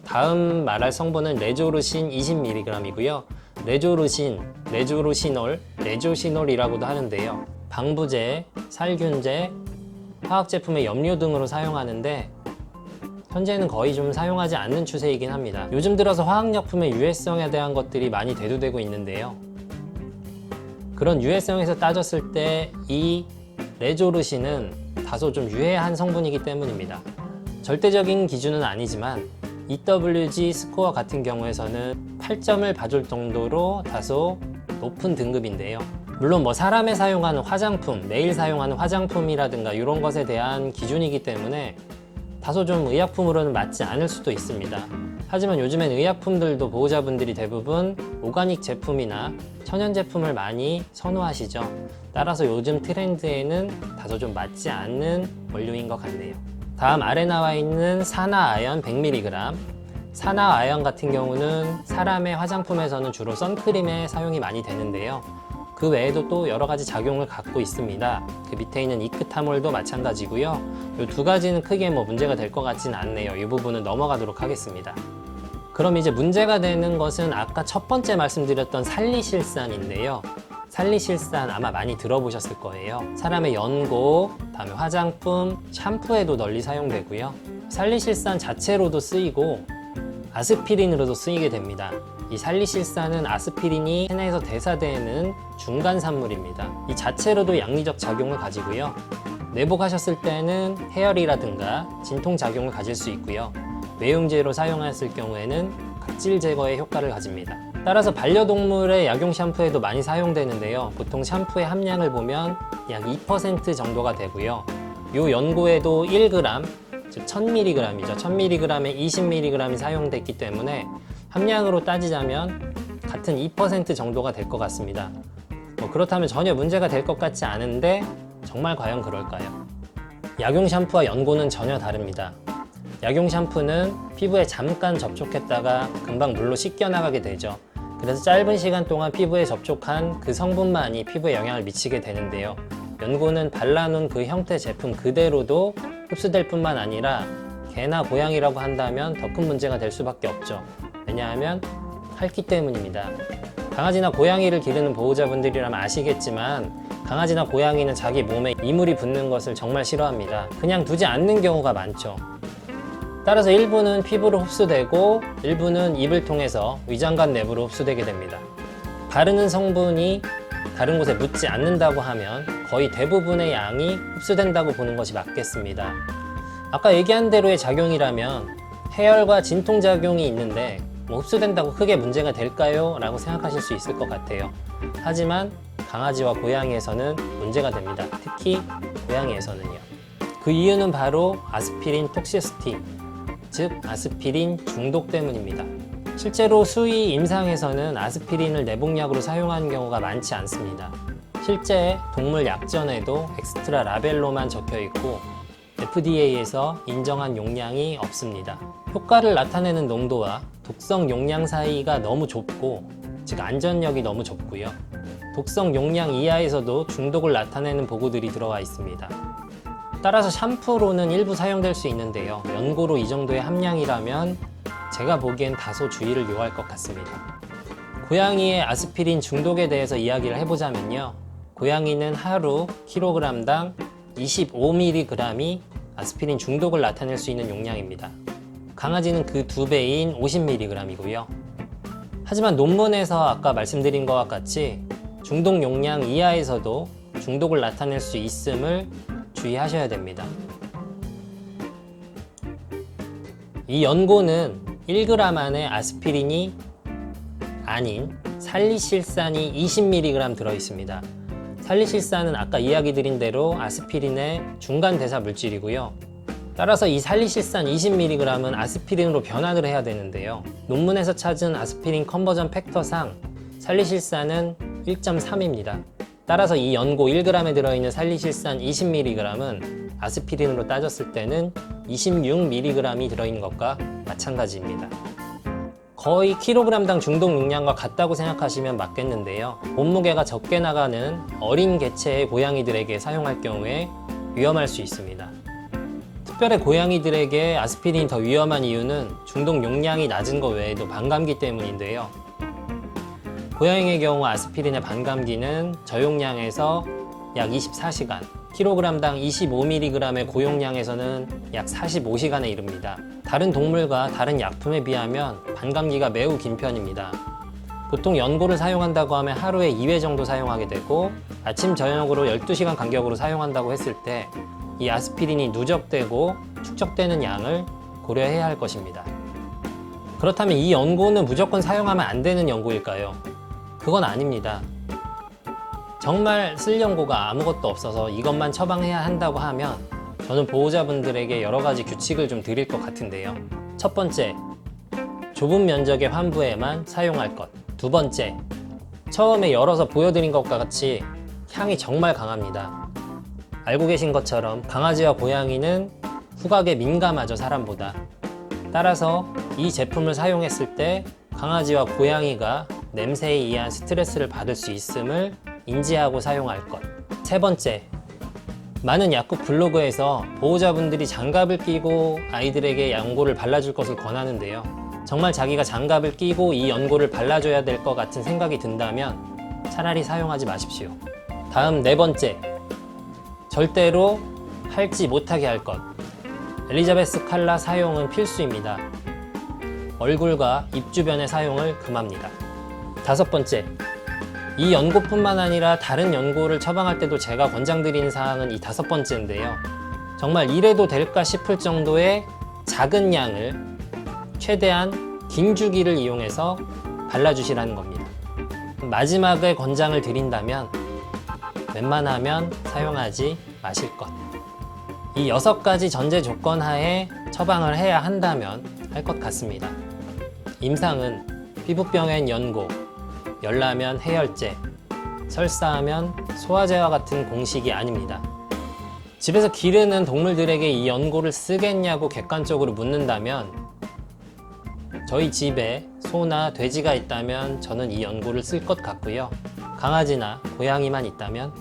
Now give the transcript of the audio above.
다음 말할 성분은 레조르신 20mg이고요. 레조르신, 레조르시놀, 레조시놀이라고도 하는데요. 방부제, 살균제, 화학제품의 염료 등으로 사용하는데 현재는 거의 좀 사용하지 않는 추세이긴 합니다. 요즘 들어서 화학약품의 유해성에 대한 것들이 많이 대두되고 있는데요. 그런 유해성에서 따졌을 때 이 레조르신은 다소 좀 유해한 성분이기 때문입니다. 절대적인 기준은 아니지만 EWG 스코어 같은 경우에서는 8점을 봐줄 정도로 다소 높은 등급인데요. 물론 사람에 사용하는 화장품, 매일 사용하는 화장품이라든가 이런 것에 대한 기준이기 때문에 다소 좀 의약품으로는 맞지 않을 수도 있습니다. 하지만 요즘엔 의약품들도 보호자분들이 대부분 오가닉 제품이나 천연 제품을 많이 선호하시죠. 따라서 요즘 트렌드에는 다소 좀 맞지 않는 원료인 것 같네요. 다음 아래 나와 있는 산화아연 100mg. 산화아연 같은 경우는 사람의 화장품에서는 주로 선크림에 사용이 많이 되는데요. 그 외에도 또 여러 가지 작용을 갖고 있습니다. 그 밑에 있는 이크타몰도 마찬가지고요. 이 두 가지는 크게 문제가 될 것 같지는 않네요. 이 부분은 넘어가도록 하겠습니다. 그럼 이제 문제가 되는 것은 아까 첫 번째 말씀드렸던 살리실산인데요. 살리실산 아마 많이 들어보셨을 거예요. 사람의 연고, 다음에 화장품, 샴푸에도 널리 사용되고요. 살리실산 자체로도 쓰이고 아스피린으로도 쓰이게 됩니다. 이 살리실산은 아스피린이 체내에서 대사되는 중간 산물입니다. 이 자체로도 양리적 작용을 가지고요. 내복하셨을 때는 해열이라든가 진통 작용을 가질 수 있고요. 외용제로 사용했을 경우에는 각질 제거의 효과를 가집니다. 따라서 반려동물의 약용 샴푸에도 많이 사용되는데요. 보통 샴푸의 함량을 보면 약 2% 정도가 되고요. 이 연고에도 1g, 즉 1000mg이죠. 1000mg에 20mg이 사용됐기 때문에 함량으로 따지자면 같은 2% 정도가 될 것 같습니다. 그렇다면 전혀 문제가 될 것 같지 않은데 정말 과연 그럴까요? 약용 샴푸와 연고는 전혀 다릅니다. 약용 샴푸는 피부에 잠깐 접촉했다가 금방 물로 씻겨나가게 되죠. 그래서 짧은 시간 동안 피부에 접촉한 그 성분만이 피부에 영향을 미치게 되는데요. 연고는 발라놓은 그 형태 제품 그대로도 흡수될 뿐만 아니라 개나 고양이라고 한다면 더 큰 문제가 될 수밖에 없죠. 왜냐하면 핥기 때문입니다. 강아지나 고양이를 기르는 보호자분들이라면 아시겠지만 강아지나 고양이는 자기 몸에 이물이 붙는 것을 정말 싫어합니다. 그냥 두지 않는 경우가 많죠. 따라서 일부는 피부로 흡수되고 일부는 입을 통해서 위장관 내부로 흡수되게 됩니다. 바르는 성분이 다른 곳에 묻지 않는다고 하면 거의 대부분의 양이 흡수된다고 보는 것이 맞겠습니다. 아까 얘기한 대로의 작용이라면 해열과 진통작용이 있는데 흡수된다고 크게 문제가 될까요? 라고 생각하실 수 있을 것 같아요. 하지만 강아지와 고양이에서는 문제가 됩니다. 특히 고양이에서는요. 그 이유는 바로 아스피린 톡시시티, 즉 아스피린 중독 때문입니다. 실제로 수의 임상에서는 아스피린을 내복약으로 사용하는 경우가 많지 않습니다. 실제 동물 약전에도 엑스트라 라벨로만 적혀 있고 FDA에서 인정한 용량이 없습니다. 효과를 나타내는 농도와 독성 용량 사이가 너무 좁고, 즉 안전력이 너무 좁고요. 독성 용량 이하에서도 중독을 나타내는 보고들이 들어와 있습니다. 따라서 샴푸로는 일부 사용될 수 있는데요. 연고로 이 정도의 함량이라면 제가 보기엔 다소 주의를 요할 것 같습니다. 고양이의 아스피린 중독에 대해서 이야기를 해보자면요. 고양이는 하루 킬로그램당 25mg이 아스피린 중독을 나타낼 수 있는 용량입니다. 강아지는 그 2배인 50mg이고요. 하지만 논문에서 아까 말씀드린 것과 같이 중독 용량 이하에서도 중독을 나타낼 수 있음을 주의하셔야 됩니다. 이 연고는 1g 안에 아스피린이 아닌 살리실산이 20mg 들어있습니다. 살리실산은 아까 이야기 드린 대로 아스피린의 중간 대사 물질이고요. 따라서 이 살리실산 20mg은 아스피린으로 변환을 해야 되는데요. 논문에서 찾은 아스피린 컨버전 팩터상 살리실산은 1.3입니다. 따라서 이 연고 1g에 들어있는 살리실산 20mg은 아스피린으로 따졌을 때는 26mg이 들어있는 것과 마찬가지입니다. 거의 킬로그램당 중독 용량과 같다고 생각하시면 맞겠는데요. 몸무게가 적게 나가는 어린 개체의 고양이들에게 사용할 경우에 위험할 수 있습니다. 특별히 고양이들에게 아스피린이 더 위험한 이유는 중독 용량이 낮은 것 외에도 반감기 때문인데요. 고양이의 경우 아스피린의 반감기는 저용량에서 약 24시간, 킬로그램당 25mg의 고용량에서는 약 45시간에 이릅니다. 다른 동물과 다른 약품에 비하면 반감기가 매우 긴 편입니다. 보통 연고를 사용한다고 하면 하루에 2회 정도 사용하게 되고 아침, 저녁으로 12시간 간격으로 사용한다고 했을 때 이 아스피린이 누적되고 축적되는 양을 고려해야 할 것입니다. 그렇다면 이 연고는 무조건 사용하면 안 되는 연고일까요? 그건 아닙니다. 정말 쓸 연고가 아무것도 없어서 이것만 처방해야 한다고 하면 저는 보호자분들에게 여러 가지 규칙을 좀 드릴 것 같은데요. 첫 번째, 좁은 면적의 환부에만 사용할 것. 두 번째, 처음에 열어서 보여드린 것과 같이 향이 정말 강합니다. 알고 계신 것처럼 강아지와 고양이는 후각에 민감하죠, 사람보다. 따라서 이 제품을 사용했을 때 강아지와 고양이가 냄새에 의한 스트레스를 받을 수 있음을 인지하고 사용할 것. 세 번째, 많은 약국 블로그에서 보호자분들이 장갑을 끼고 아이들에게 연고를 발라줄 것을 권하는데요. 정말 자기가 장갑을 끼고 이 연고를 발라줘야 될 것 같은 생각이 든다면 차라리 사용하지 마십시오. 다음 네 번째, 절대로 핥지 못하게 할 것. 엘리자베스 칼라 사용은 필수입니다. 얼굴과 입 주변의 사용을 금합니다. 다섯 번째, 이 연고뿐만 아니라 다른 연고를 처방할 때도 제가 권장드리는 사항은 이 다섯 번째인데요. 정말 이래도 될까 싶을 정도의 작은 양을 최대한 긴 주기를 이용해서 발라주시라는 겁니다. 마지막에 권장을 드린다면 웬만하면 사용하지 마실 것. 이 6가지 전제 조건 하에 처방을 해야 한다면 할 것 같습니다. 임상은 피부병엔 연고, 열나면 해열제, 설사하면 소화제와 같은 공식이 아닙니다. 집에서 기르는 동물들에게 이 연고를 쓰겠냐고 객관적으로 묻는다면 저희 집에 소나 돼지가 있다면 저는 이 연고를 쓸 것 같고요. 강아지나 고양이만 있다면